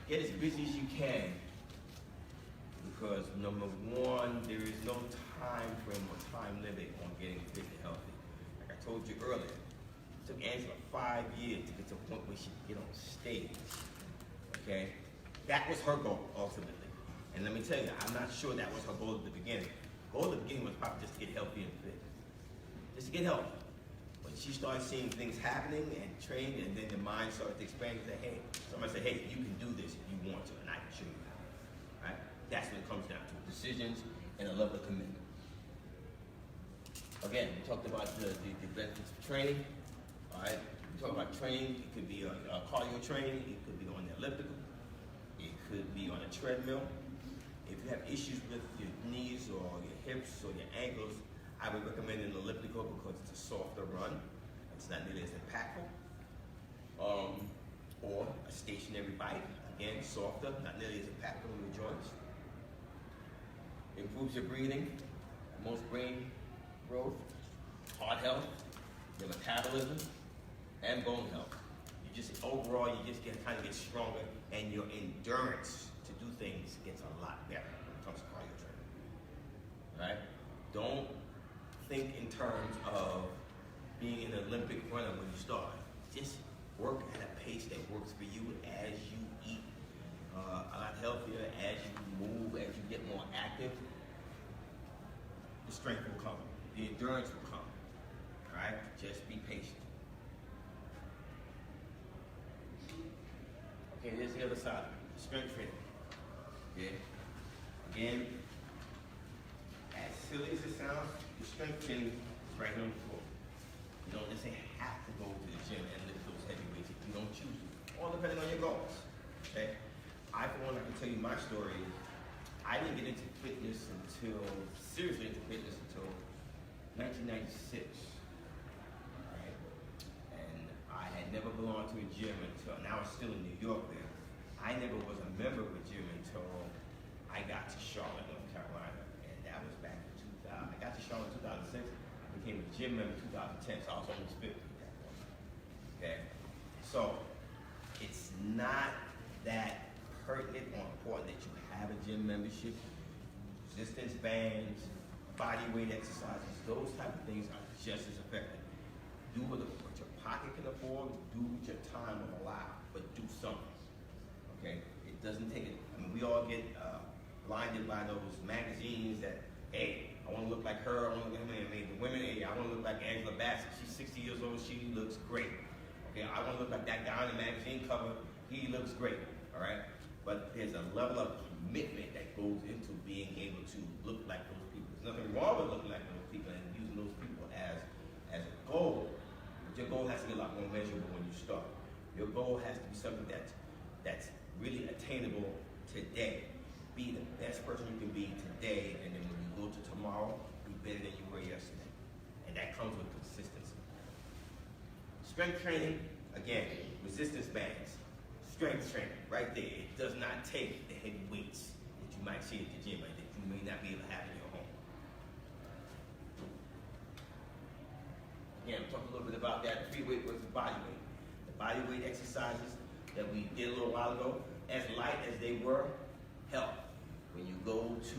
get as busy as you can, because number one, there is no time frame or time limit on getting fit and healthy. Like I told you earlier, it took Angela 5 years to get to a point where she could get on stage. Okay? That was her goal, ultimately. And let me tell you, I'm not sure that was her goal at the beginning. The goal at the beginning was probably just to get healthy and fit. Just to get healthy. When she started seeing things happening and training, and then the mind started to expand, and say, hey, somebody said, hey, you can do this if you want to, and I can show you how. Right? That's what it comes down to, decisions and a level of commitment. Again, we talked about the benefits of training. All right, we talked about training. It could be a cardio training. It could be on the elliptical. It could be on a treadmill. If you have issues with your knees or your hips or your ankles, I would recommend an elliptical because it's a softer run. It's not nearly as impactful. Or a stationary bike, again, softer, not nearly as impactful on your joints. Improves your breathing, most brain growth, heart health, your metabolism, and bone health. You just overall, you just kind of get stronger, and your endurance to do things gets a lot better when it comes to cardio training. Right? Don't think in terms of being an Olympic runner when you start. Just work at a pace that works for you as you eat a lot healthier, as you move, as you get more active. The strength will come, the endurance will come. All right? Just be patient. Okay, here's the other side. Strength training. Okay? Again, as silly as it sounds, the strength training is right here on the floor. You don't necessarily have to go to the gym and lift those heavy weights if you don't choose to, all depending on your goals. Okay? I, for one, I can tell you my story. I didn't get into fitness seriously into fitness until 1996. Right? And I had never belonged to a gym until, now I'm still in New York there. I never was a member of a gym until I got to Charlotte, North Carolina. And that was back in 2000. I got to Charlotte in 2006. I became a gym member in 2010, so I was almost 50 at that point. Okay? So, it's not that pertinent or important that you have a gym membership. Resistance bands, body weight exercises, those type of things are just as effective. Do what your pocket can afford, do what your time will allow, but do something. Okay? It doesn't take it. I mean, we all get blinded by those magazines that, hey, I want to look like her, I want to look like the women, hey, I want to look like Angela Bassett. She's 60 years old, she looks great. Okay, I want to look like that guy on the magazine cover, he looks great. All right? But there's a level of commitment that goes into being able to look like those people. There's nothing wrong with looking like those people and using those people as a goal. But your goal has to be a lot more measurable when you start. Your goal has to be something that's really attainable today. Be the best person you can be today, and then when you go to tomorrow, be better than you were yesterday. And that comes with consistency. Strength training, again, resistance bands. Strength training, right there. It does not take the heavy weights that you might see at the gym and that you may not be able to have in your home. Again, we'll talk a little bit about that, free weight versus body weight. The body weight exercises that we did a little while ago, as light as they were, help. When you go to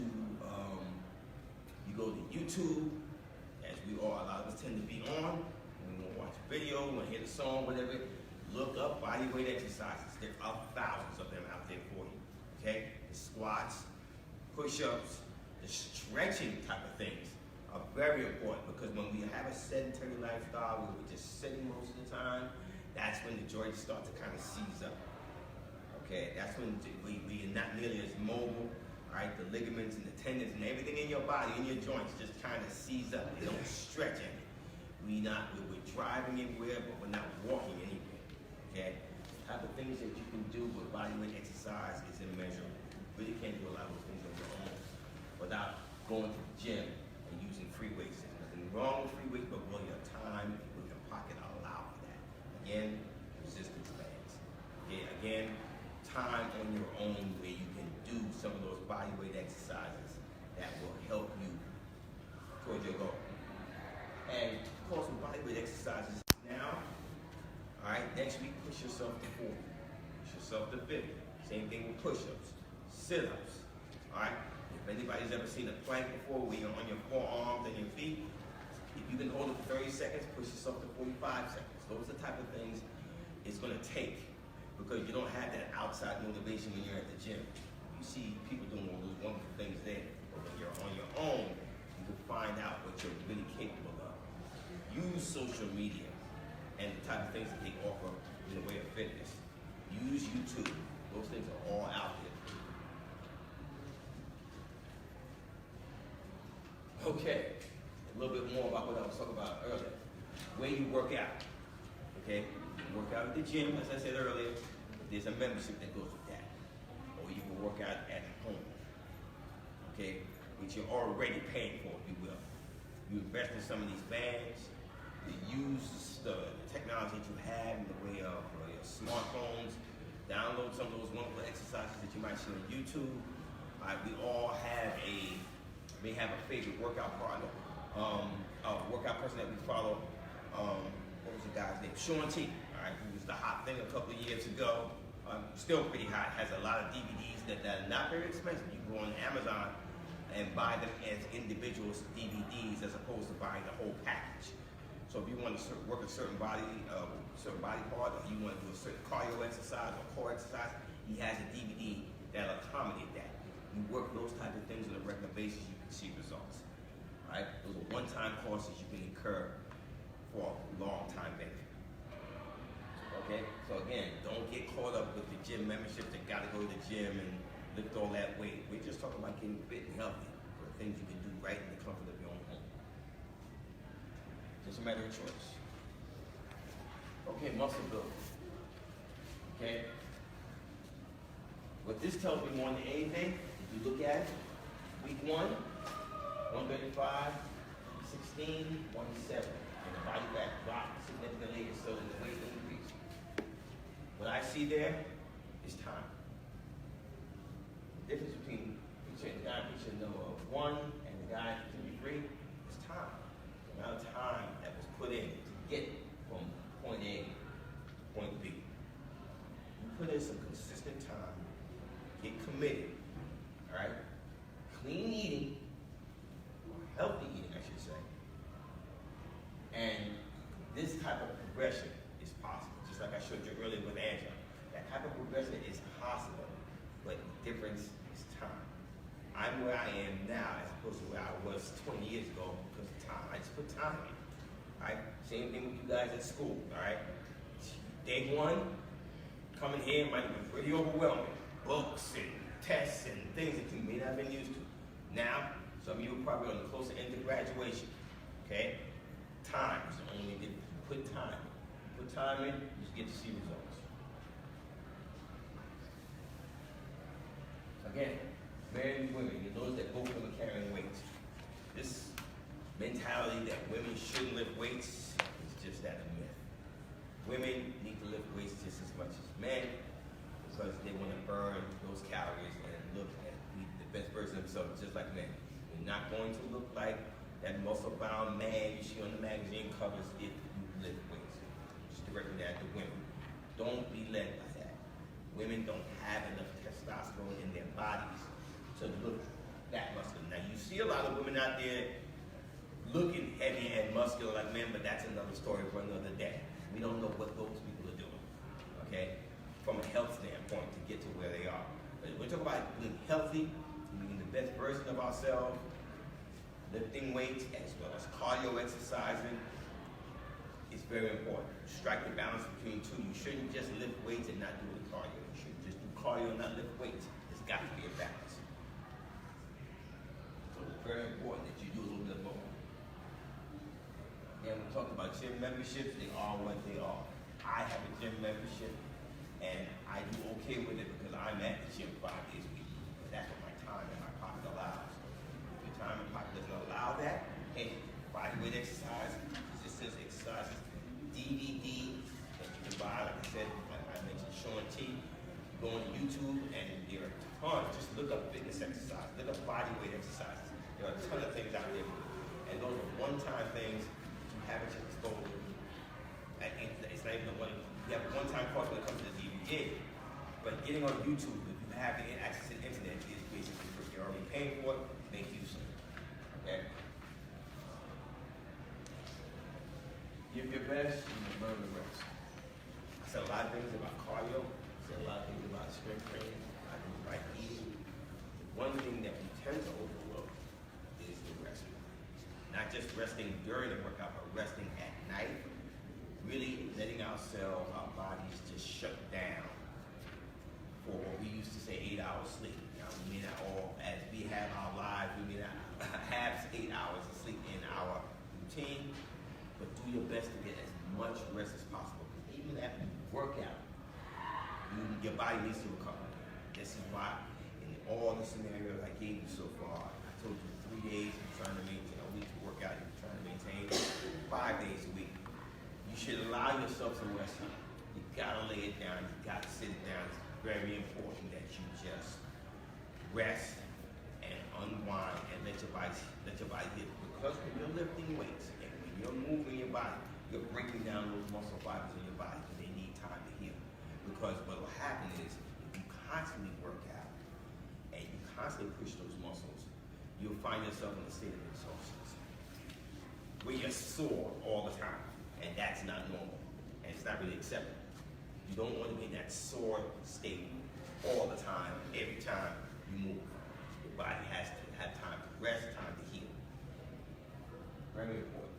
YouTube, as we all, a lot of us tend to be on, when we want to watch a video, we want to hear the song, whatever, look up body weight exercises. There are thousands of them out there for you. Okay? The squats, push-ups, the stretching type of things are very important, because when we have a sedentary lifestyle where we're just sitting most of the time, that's when the joints start to kind of seize up. Okay? That's when we are not nearly as mobile. All right? The ligaments and the tendons and everything in your body, in your joints, just kind of seize up. They don't stretch any. We're driving everywhere, but we're not walking anywhere. Okay? The type of things that you can do with bodyweight exercise is immeasurable. You really can't do a lot of those things on your own without going to the gym and using free weights. There's nothing wrong with free weights, but will your time and will your pocket allow for that? Again, resistance bands. Okay? Again, time on your own where you can do some of those bodyweight exercises that will help you towards your goal. And of course, with bodyweight exercises now, all right, next week push yourself to 40, push yourself to 50, Same thing with push-ups, sit-ups. All right. If anybody's ever seen a plank before, where you're on your forearms and your feet, if you can hold it for 30 seconds, push yourself to 45 seconds. Those are the type of things it's going to take, because you don't have that outside motivation when you're at the gym. You see people doing all those wonderful things there, but when you're on your own, you can find out what you're really capable of. Use social media and the type of things that they offer in the way of fitness. Use YouTube. Those things are all out there. Okay, a little bit more about what I was talking about earlier. Where you work out. Okay, you can work out at the gym, as I said earlier. There's a membership that goes with that. Or you can work out at home. Okay, which you're already paying for, if you will. You invest in some of these bands. You use the technology that you have in the way of your smartphones. Download some of those wonderful exercises that you might see on YouTube. We all may have a favorite workout partner, a workout person that we follow. What was the guy's name? Sean T. All right, who was the hot thing a couple of years ago. Still pretty hot. Has a lot of DVDs that are not very expensive. You can go on Amazon and buy them as individual DVDs as opposed to buying the whole package. So if you want to work a certain body part, or you want to do a certain cardio exercise or core exercise, he has a DVD that'll accommodate that. You work those type of things on a regular basis, you can see results. Right? Those are one-time costs you can incur for a long-time benefit. Okay? So again, don't get caught up with the gym memberships that gotta go to the gym and lift all that weight. We're just talking about getting fit and healthy for things you can do right in the comfort of your own home. Just a matter of choice. Okay, muscle building. Okay? What this tells me more than anything, if you look at it, week 1, 135, 16, 170. And the body fat dropped significantly, and so did the weight increase. What I see there is time. The difference between the guy reaching number 1 and the guy reaching 3 is time. The amount of time that was put in to get from point A to point B. You put in some consistent time, get committed, all right? Clean eating, or healthy eating, I should say. And this type of progression is possible, just like I showed you earlier with Angela. That type of progression is possible, but the difference is time. I'm where I am now as opposed to where I was 20 years ago because of time. I just put time in. All right? Same thing with you guys at school. All right? Day 1, coming here might have been pretty overwhelming. Books and tests and things that you may not have been used to. Now, some of you are probably on the closer end to graduation. Okay? Time is the only difference. You put time in. You put time in, you just get to see results. Again, men and women, you notice that both of them are carrying weights. This mentality that women shouldn't lift weights is just that, a myth. Women need to lift weights just as much as men because they want to burn those calories and look at the best version of themselves just like men. You're not going to look like that muscle-bound man you see on the magazine covers if you lift weights. Just directing that to women. Don't be led by that. Women don't have enough testosterone in their bodies to look that muscular. Now, you see a lot of women out there looking heavy and muscular like men, but that's another story for another day. We don't know what those people are doing, okay, from a health standpoint to get to where they are. But we're talking about being healthy, being the best version of ourselves, lifting weights as well as cardio exercising is very important. Strike the balance between two. You shouldn't just lift weights and not do the cardio. You shouldn't just do cardio and not lift weights. There's got to be a balance. So it's very important that you do a little bit of both. And we talked about gym memberships. They are what they are. I have a gym membership, and I do okay with it because I'm at the gym 5 days a week. But that's what my time and my pocket allows. If your time and pocket doesn't allow that, hey, bodyweight exercise, resistance exercises, DVD that you can buy, like I said, I mentioned Sean T. Go on YouTube and there are tons. Just look up fitness exercise, look up bodyweight exercises. There are a ton of things out there. And those are one-time things you have at your disposal. It's not even a one. You have a one-time cost when it comes to the DVD. But getting on YouTube, having access to the internet is basically free. You're already paying for it, make use of it. Okay? Give your best and learn the rest. I said a lot of things about cardio. I said a lot of things about strength training. I think about eating. One thing that we tend to overlook is the resting. Not just resting during the workout, but resting at night. Really letting ourselves, our bodies just shut down for what we used to say 8 hours sleep. Now, we may not all, as we have our lives, we may not have 8 hours of sleep in our routine, but do your best to get as much rest as possible. Even after you work out, your body needs to recover. This is why in all the scenarios I gave you so far, I told you 3 days you're trying to maintain a week to work out, you're trying to maintain 5 days a week. You should allow yourself some rest time. You gotta lay it down, you gotta sit it down. It's very important that you just rest and unwind and let your body heal. Because when you're lifting weights and when you're moving your body, you're breaking down those muscle fibers in your body and they need time to heal. Because what will happen is if you constantly work out and you constantly push those muscles, you'll find yourself in a state of exhaustion where you're sore all the time. And that's not normal. And it's not really acceptable. You don't want to be in that sore state all the time, every time you move. Your body has to have time to rest, time to heal. Very important.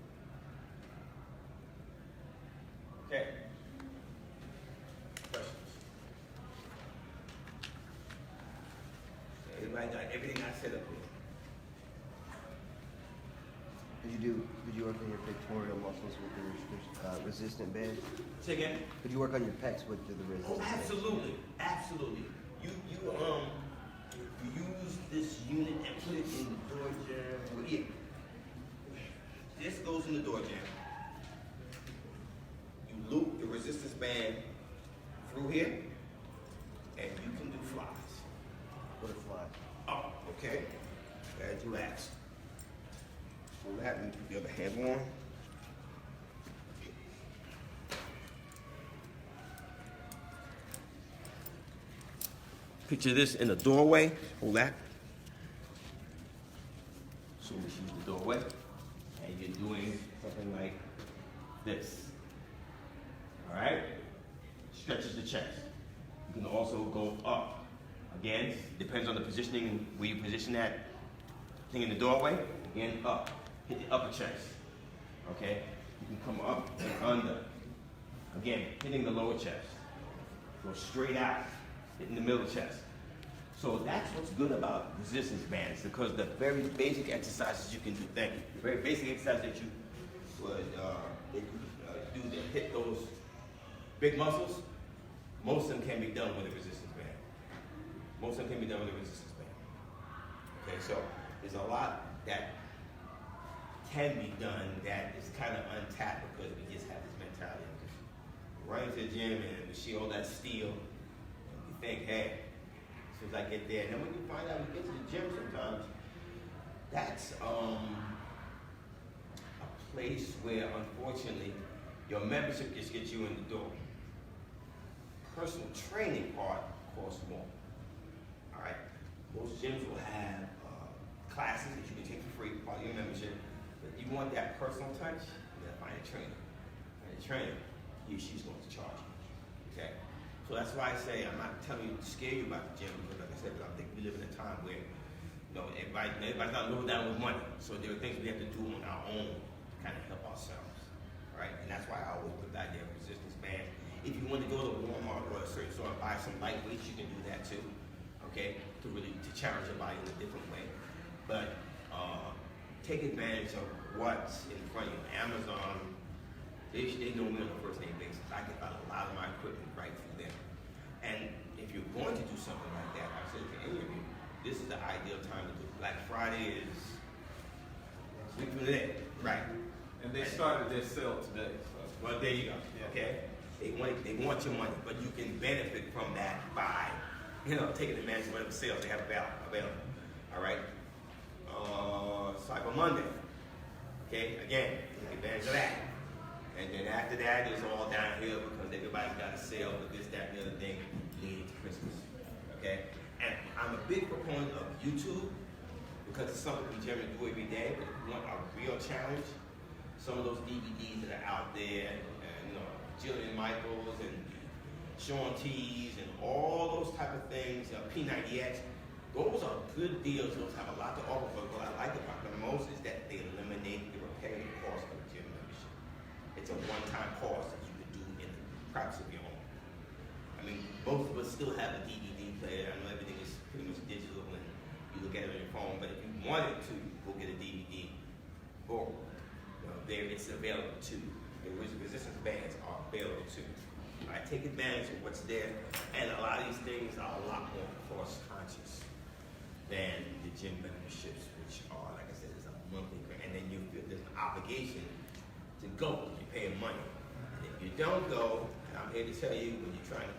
Okay. Questions? Everybody got everything I said up here. Could you work on your pectoral muscles with the resistant band? Say again? Could you work on your pecs with the resistant band? Absolutely, absolutely. You use this unit and put it in the door jam. Well, yeah. This goes in the door jam. You loop the resistance band through here, and you can do flies. What a fly. Up, okay? As you asked. Pull that and put the other hand on. Picture this in the doorway. Hold that. So we use the doorway, and you're doing something like this. All right? Stretches the chest. You can also go up. Again, depends on the positioning where you position that thing in the doorway. Again, up. Hit the upper chest. Okay? You can come up and under. Again, hitting the lower chest. Go straight out. Hitting the middle chest. So that's what's good about resistance bands, because the very basic exercises you can do, thank you, the very basic exercises that you would do to hit those big muscles, most of them can be done with a resistance band. Most of them can be done with a resistance band. Okay, so there's a lot that can be done that is kind of untapped because we just have this mentality of just running to the gym and we see all that steel and we think, hey, as soon as I get there, and then when you find out you get to the gym sometimes, that's a place where unfortunately your membership just gets you in the door. Personal training part costs more. All right, most gyms will have classes that you can take for free, part of your membership. But you want that personal touch, you gotta find a trainer. And a trainer, he or she's going to charge you. Okay? So that's why I say I'm not telling you to scare you about the gym, because like I said, I think we live in a time where everybody's not loaded down with money. So there are things we have to do on our own to kind of help ourselves. All right? And that's why I always put that idea of resistance band. If you want to go to Walmart or a certain store and buy some lightweights, you can do that too. Okay? To challenge your body in a different way. But take advantage of what's in front of you. Amazon, they know me on a first name basis. I get a lot of my equipment right through them. And if you're going to do something like that, I said to any of you, this is the ideal time to do it. Black Friday is week from today, right? And they started their sale today. So. Well, there you go. Okay, they want your money, but you can benefit from that by, taking advantage of whatever sales they have available. All right. Cyber Monday. Okay, again, take advantage of that. And then after that, it's all downhill because everybody's got a sale for this, that, and the other thing leading to Christmas. Okay? I'm a big proponent of YouTube because it's something we generally do every day. But if you want a real challenge, some of those DVDs that are out there, and Jillian Michaels and Sean T's and all those type of things, P90X, those are good deals. Those have a lot to offer. But what I like about them most is that they eliminate the repairing cost of a gym membership. It's a one-time cost that you can do in the privacy of your home. I mean, most of us still have a DVD player. I know everything is pretty much digital and you look at it on your phone, but if you wanted to, go get a DVD. Or there it's available too. The resistance bands are available too. I take advantage of what's there, and a lot of these things are a lot more cost conscious than the gym memberships, which are, like I said, it's a monthly grant, and then you feel there's an obligation to go. You're paying money. And if you don't go, and I'm here to tell you, when you're trying to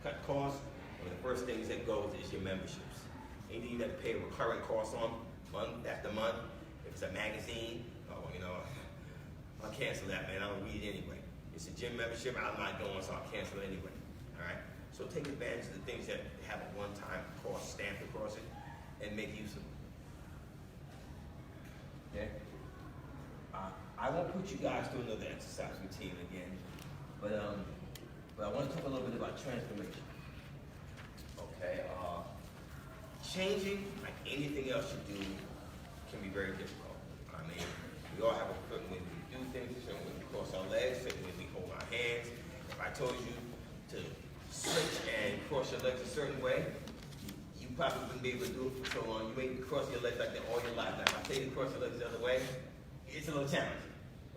cut costs, one of the first things that goes is your memberships. Either you got to pay a recurring cost on month after month. If it's a magazine, I'll cancel that, man. I don't read it anyway. It's a gym membership, I'm not going, so I'll cancel it anyway. All right? So take advantage of the things that have a one-time cost stamped across it and make use of it. Okay? I won't put you guys through another exercise routine again, but I want to talk a little bit about transformation. Okay? Changing, like anything else you do, can be very difficult. I mean, we all have a certain way we do things, a certain way we cross our legs, a certain way we hold our hands. If I told you to switch and cross your legs a certain way, you probably wouldn't be able to do it for so long. You may cross your legs like that all your life. Like if I tell you to cross your legs the other way, it's a little challenging,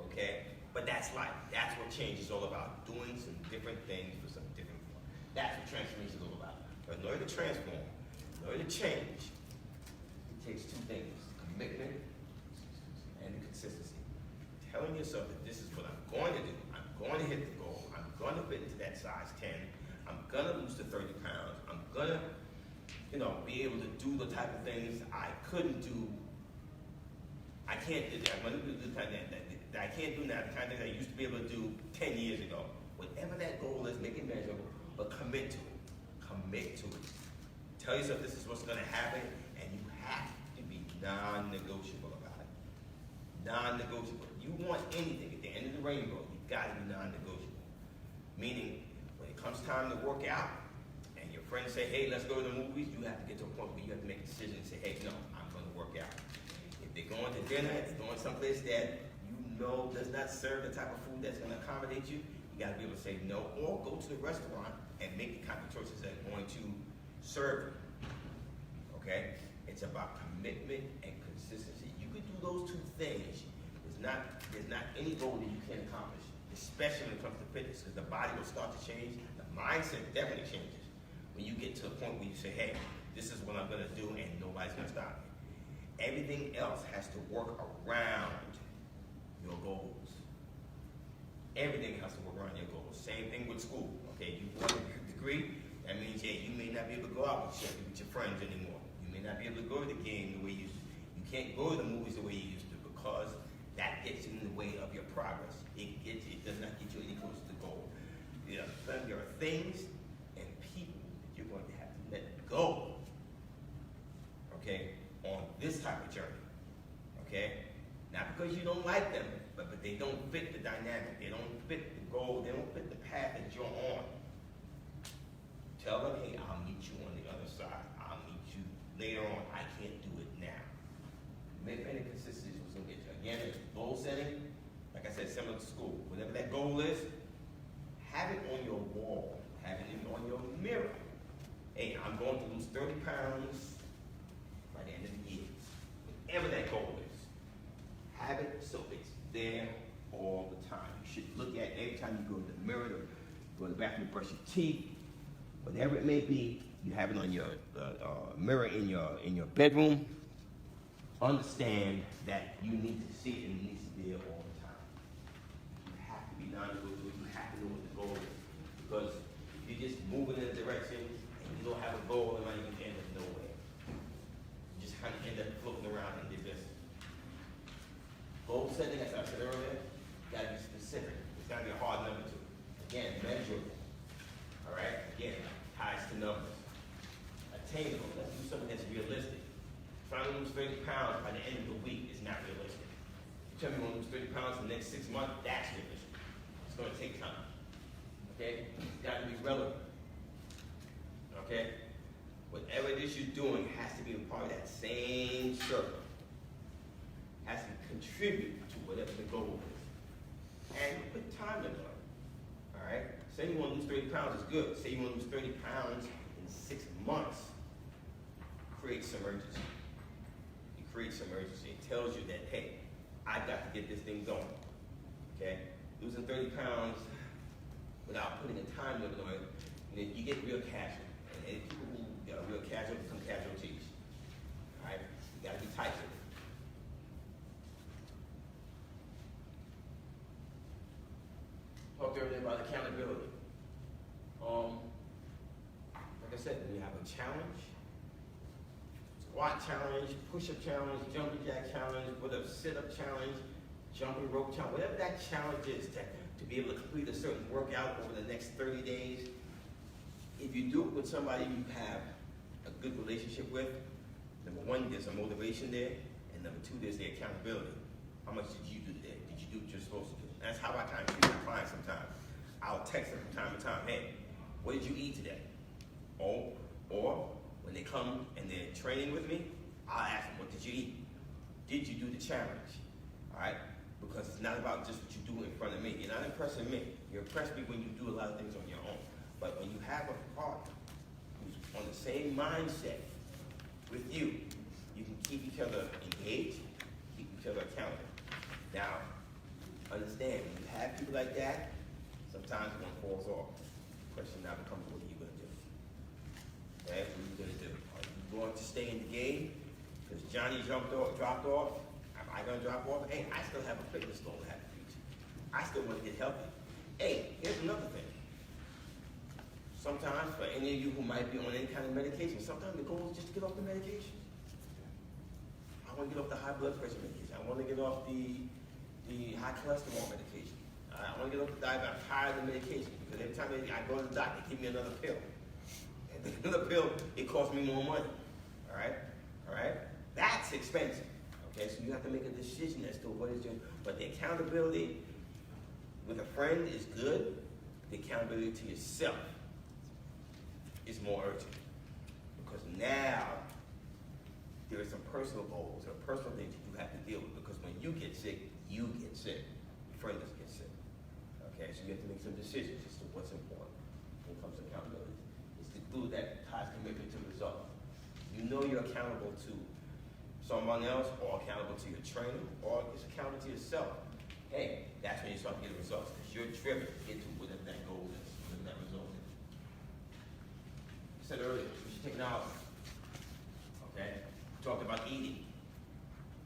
okay? But that's life. That's what change is all about. Doing some different things for some different fun. That's what transformation is all about. But in order to transform, in order to change, it takes two things: commitment and the consistency. Telling yourself that this is what I'm going to do. I'm going to hit the goal. I'm going to fit into that size 10. I'm going to lose the 30 pounds. I'm going to, be able to do the type of things I couldn't do. I can't do that. I'm going to do the kind of that I can't do now, the kind of things I used to be able to do 10 years ago. Whatever that goal is, make it measurable, but commit to it. Commit to it. Tell yourself this is what's going to happen, and you have to be non-negotiable about it. Non-negotiable. You want anything at the end of the rainbow, you've got to be non-negotiable. Meaning, when it comes time to work out, and your friends say, hey, let's go to the movies, you have to get to a point where you have to make a decision and say, hey, no, I'm going to work out. If they're going to dinner, if they're going someplace that does not serve the type of food that's going to accommodate you, you got to be able to say no, or go to the restaurant and make the kind of choices that are going to serve you. Okay? It's about commitment and consistency. You can do those two things. There's not any goal that you can't accomplish, especially when it comes to fitness, because the body will start to change. The mindset definitely changes when you get to a point where you say, hey, this is what I'm going to do, and nobody's going to stop me. Everything else has to work around your goals. Everything has to work around your goals. Same thing with school. Okay, you want a degree, that means you may not be able to go out with your friends anymore. You may not be able to go to the game the way you used to. You can't go to the movies the way you used to because that gets in the way of your progress. It does not get you any closer to the goal. There are things and people that you're going to have to let go. Okay, on this type of journey. Okay. Not because you don't like them, but they don't fit the dynamic. They don't fit the goal. They don't fit the path that you're on. Tell them, hey, I'll meet you on the other side. I'll meet you later on. I can't do it now. Commitment and consistency is what's going to get you. Again, it's goal setting. Like I said, similar to school. Whatever that goal is, have it on your wall. Have it on your mirror. Hey, I'm going to lose 30 pounds by the end of the year. Whatever that goal is. Have it so it's there all the time. You should look at it every time you go to the mirror, go to the bathroom, brush your teeth, whatever it may be. You have it on your mirror in your bedroom. Understand that you need to see it and it needs to be there all the time. You have to be non-negotiable. You have to know what the goal is, because if you're just moving in a direction and you don't have a goal, then you can end up nowhere. You just kind of end up floating around in the abyss. Goal setting, as I said earlier, got to be specific. It's got to be a hard number too. Again, measurable. All right? Again, ties to numbers. A attainable. Let's do something that's realistic. Trying to lose 30 pounds by the end of the week is not realistic. You tell me you want to lose 30 pounds in the next 6 months, that's realistic. It's going to take time. Okay? It's got to be relevant. Okay? Whatever it is you're doing has to be a part of that same circle. Has to contribute to whatever the goal is. And put time into it. Alright? Say you want to lose 30 pounds is good. Say you want to lose 30 pounds in 6 months. Create some urgency. It creates some urgency. It tells you that, hey, I got to get this thing going. Okay? Losing 30 pounds without putting a time limit on it, you get real casual. And people who are real casual become casualties. Alright? You got to be tight with it. Talked earlier about accountability. Like I said, when you have a challenge, squat challenge, push-up challenge, jumping jack challenge, whatever, sit-up challenge, jumping rope challenge, whatever that challenge is, to be able to complete a certain workout over the next 30 days, if you do it with somebody you have a good relationship with, number one, there's a motivation there, and number two, there's the accountability. How much did you do today? Did you do what you're supposed to do? That's how I kind of treat my clients sometimes. I'll text them from time to time, hey, what did you eat today? Or when they come and they're training with me, I'll ask them, what did you eat? Did you do the challenge? All right? Because it's not about just what you do in front of me. You're not impressing me. You impress me when you do a lot of things on your own. But when you have a partner who's on the same mindset with you, you can keep each other engaged, keep each other accountable. Now, understand, when you have people like that, sometimes one falls off. The question now becomes, what are you going to do? Okay, what are you going to do? Are you going to stay in the game? Because Johnny dropped off. Am I going to drop off? Hey, I still have a fitness goal to have to reach. I still want to get healthy. Hey, here's another thing. Sometimes, for any of you who might be on any kind of medication, sometimes the goal is just to get off the medication. I want to get off the high blood pressure medication. I want to get off the high cholesterol medication. I want to get off the diabetes. I'm tired of the medication because every time I go to the doctor, they give me another pill. And another pill, it costs me more money. All right? That's expensive. Okay, so you have to make a decision as to what is your, but the accountability with a friend is good. The accountability to yourself is more urgent. Because now, there are some personal goals or personal things that you have to deal with. Because when you get sick, you get sick. Your friend doesn't get sick. Okay, so you have to make some decisions as to what's important when it comes to accountability. It's to do that ties commitment to result. You know you're accountable to someone else, or accountable to your trainer, or it's accountable to yourself. Hey, that's when you start getting results, because you're driven to get to whatever that goal is, whatever that result is. I said earlier, we should technology. Okay? We talked about eating.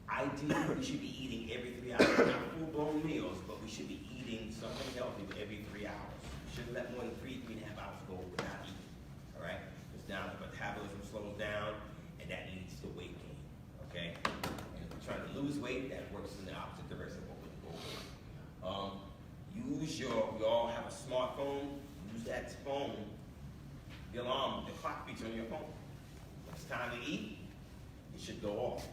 Ideally, we should be eating every 3 hours. Not full-blown meals, but we should be eating something healthy every 3 hours. We shouldn't let more than 3.5 hours go without eating. All right? Because now the metabolism slows down, and that leads to weight gain. Okay? And if we're trying to lose weight, that works in the opposite direction of what we're going. We all have a smartphone. Use that phone. The alarm, the clock beeps on your phone. When it's time to eat, it should go off.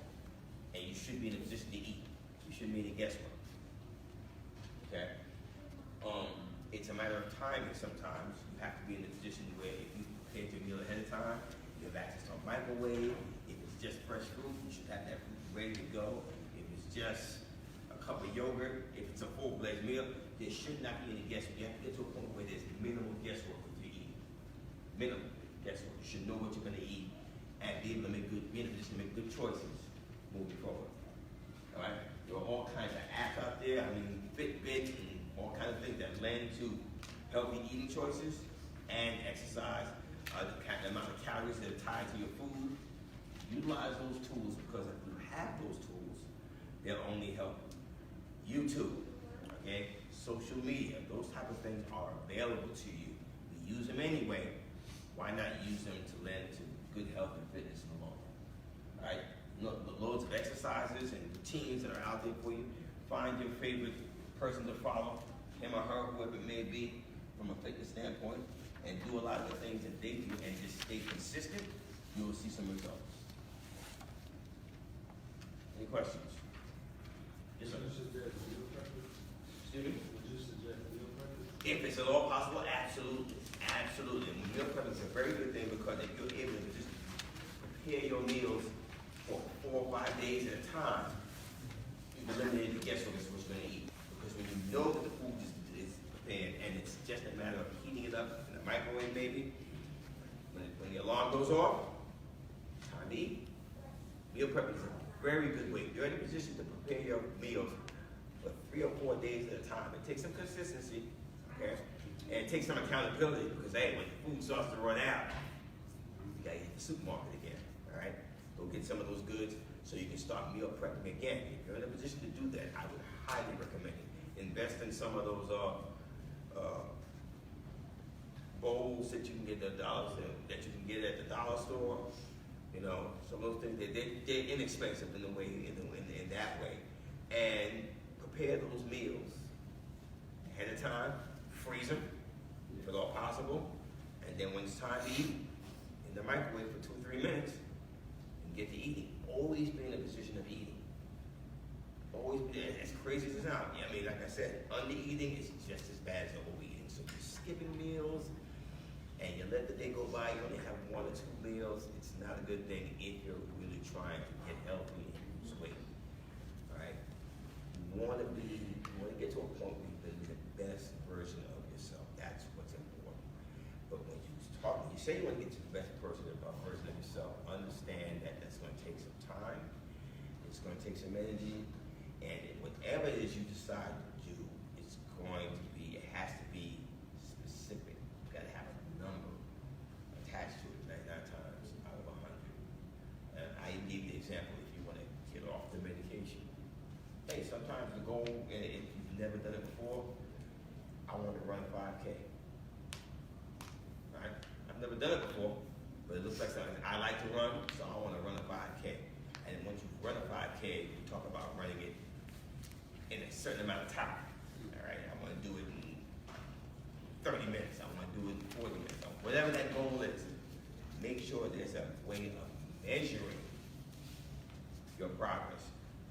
And you should be in a position to eat. You shouldn't be in guesswork. Okay? It's a matter of timing sometimes. You have to be in a position where if you prepare your meal ahead of time, you have access to a microwave. If it's just fresh fruit, you should have that fruit ready to go. If it's just a cup of yogurt, if it's a full-fledged meal, there should not be any guesswork. You have to get to a point where there's minimal guesswork with your eating. Minimal guesswork. You should know what you're going to eat and be able to be in a position to make good choices moving forward. All right? There are all kinds of apps out there. I mean, Fitbit and all kinds of things that lend to healthy eating choices and exercise. The amount of calories that are tied to your food. Utilize those tools, because if you have those tools, they'll only help you. YouTube, okay? Social media, those type of things are available to you. We use them anyway. Why not use them to lend to good health and fitness in the long run? All right? Loads of exercises and routines that are out there for you. Find your favorite person to follow, him or her, whoever it may be, from a fitness standpoint, and do a lot of the things that they do, and just stay consistent you will see some results. Any questions? Yes, sir. Excuse me? If it's at all possible, absolutely. Absolutely. And meal prep is a very good thing because if you're able to just prepare your meals for 4 or 5 days at a time, you eliminate the guesswork as to what you're going to eat. Because when you know that the food is prepared and it's just a matter of heating it up in the microwave, maybe, when the alarm goes off, time to eat. Meal prep is a very good way. You're in a position to prepare your meals for 3 or 4 days at a time. It takes some consistency, okay? And it takes some accountability because, hey, when the food starts to run out, you gotta hit the supermarket again, all right? Go get some of those goods so you can start meal prepping again. If you're in a position to do that, I would highly recommend it. Invest in some of those bowls that you can get at the that you can get at the dollar store. You know, some of those things they're inexpensive in that way. And prepare those meals ahead of time. Freeze them, if at all possible, and then when it's time to eat, in the microwave for 2 or 3 minutes, and get to eating. Always be in a position of eating. Always be, as crazy as it sounds. I mean, like I said, under-eating is just as bad as overeating. So you're skipping meals, and you let the day go by, you only have 1 or 2 meals. It's not a good thing if you're really trying to get healthy and lose weight. All right? You want to get to a point where you're the best version of yourself. That's what's important. But when you say you want to get to the best version of yourself, understand that that's going to take some time. It's going to take some energy, and whatever it is you decide to do, it has to be specific. You got to have a number attached to it 99 times out of 100. And I give you the example if you want to get off the medication. Hey, sometimes the goal, and if you've never done it before, I want to run 5K. Right? I've never done it before, but it looks like something I like to run, so I want to run a 5K. And once you run a 5K, you talk about running it in a certain amount of time. All right? I want to do it in 30 minutes. I want to do it in 40 minutes. Whatever that goal is, make sure there's a way of measuring your progress.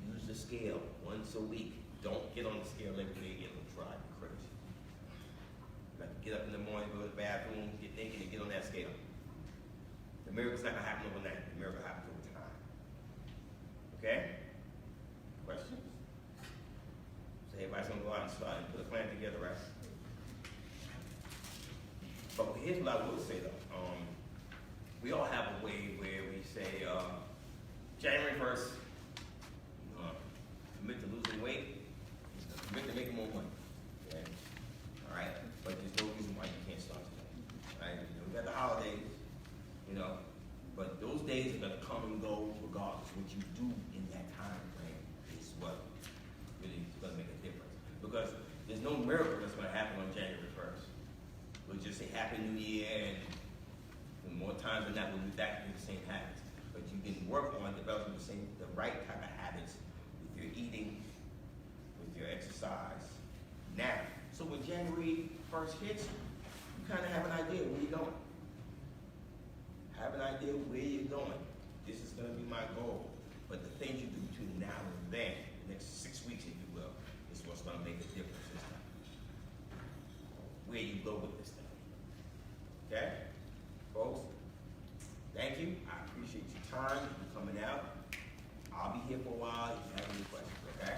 Use the scale once a week. Don't get on the scale every day. It'll drive you crazy. Like get up in the morning, go to the bathroom, get naked, and get on that scale. The miracle's not gonna happen overnight. The miracle happens over time. Okay? Questions? So everybody's gonna go out and start and put a plan together, right? But here's what I will say though. We all have a way where we say, January 1st, commit to losing weight, commit to making more money. Okay? All right? But there's no reason why you can't start today. Right? We got the holidays, but those days are gonna come and go regardless. What you do in that time frame is what really is gonna make a difference. Because there's no miracle that's gonna happen on January 1st. We'll just say Happy New Year, and more times than not, we'll be back to the same habits. But you can work on developing the right type of habits with your eating, with your exercise now. So when January 1st hits, you kind of have an idea where you're going. Have an idea where you're going. This is going to be my goal. But the things you do between now and then, the next 6 weeks, if you will, is what's going to make a difference this time. Where you go with this thing. Okay? Folks, thank you. I appreciate your time for coming out. I'll be here for a while if you have any questions, okay?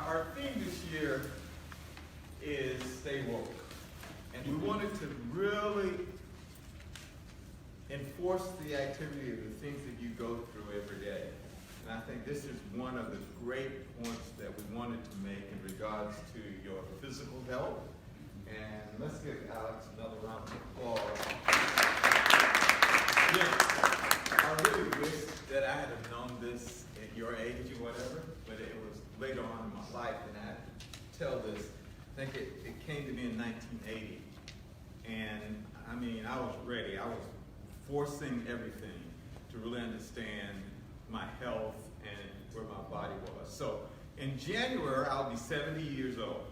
Our theme this year is Stay Woke. And we wanted to really enforce the activity of the things that you go through every day. And I think this is one of the great points that we wanted to make in regards to your physical health. And let's give Alex another round of applause. I really wish that I had known this at your age or whatever, but it was later on in my life, and I had to tell this. I think it came to me in 1980, and I mean, I was ready. I was forcing everything to really understand my health and where my body was. So in January, I'll be 70 years old.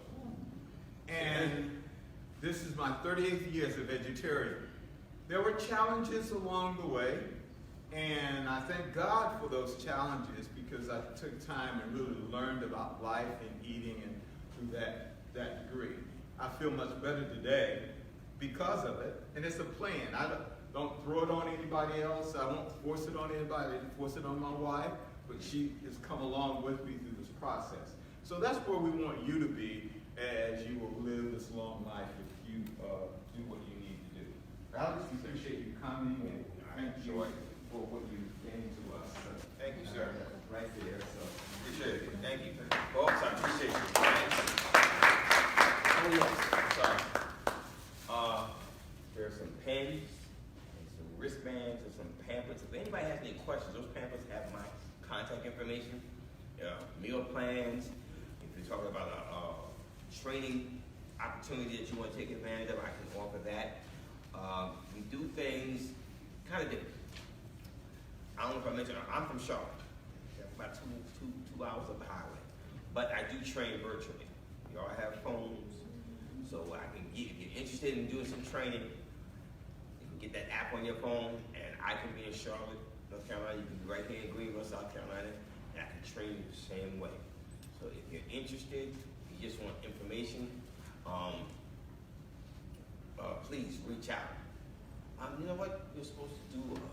And this is my 38th year as a vegetarian. There were challenges along the way, and I thank God for those challenges because I took time and really learned about life and eating and through that degree. I feel much better today because of it, and it's a plan. I don't throw it on anybody else. I won't force it on anybody. I didn't force it on my wife, but she has come along with me through this process. So that's where we want you to be as you will live this long life if you do what you need to do. I just appreciate you coming and thank you for what you gave to us. Thank you, sir. Right there. So Appreciate it. Thank you. Folks, I appreciate you. Thanks. Oh, yes. Sorry. There's some pens and some wristbands and some pamphlets. If anybody has any questions, those pamphlets have my contact information, meal plans. If you're talking about a training opportunity that you want to take advantage of, I can offer that. We do things kind of different. I don't know if I mentioned, I'm from Charlotte. That's about two hours up the highway. But I do train virtually. We all have phones, so I can get, if you're interested in doing some training, you can get that app on your phone, and I can be in Charlotte, North Carolina. You can be right here in Greenville, South Carolina, and I can train you the same way. So if you're interested, you just want information, please reach out. You know what? You're supposed to do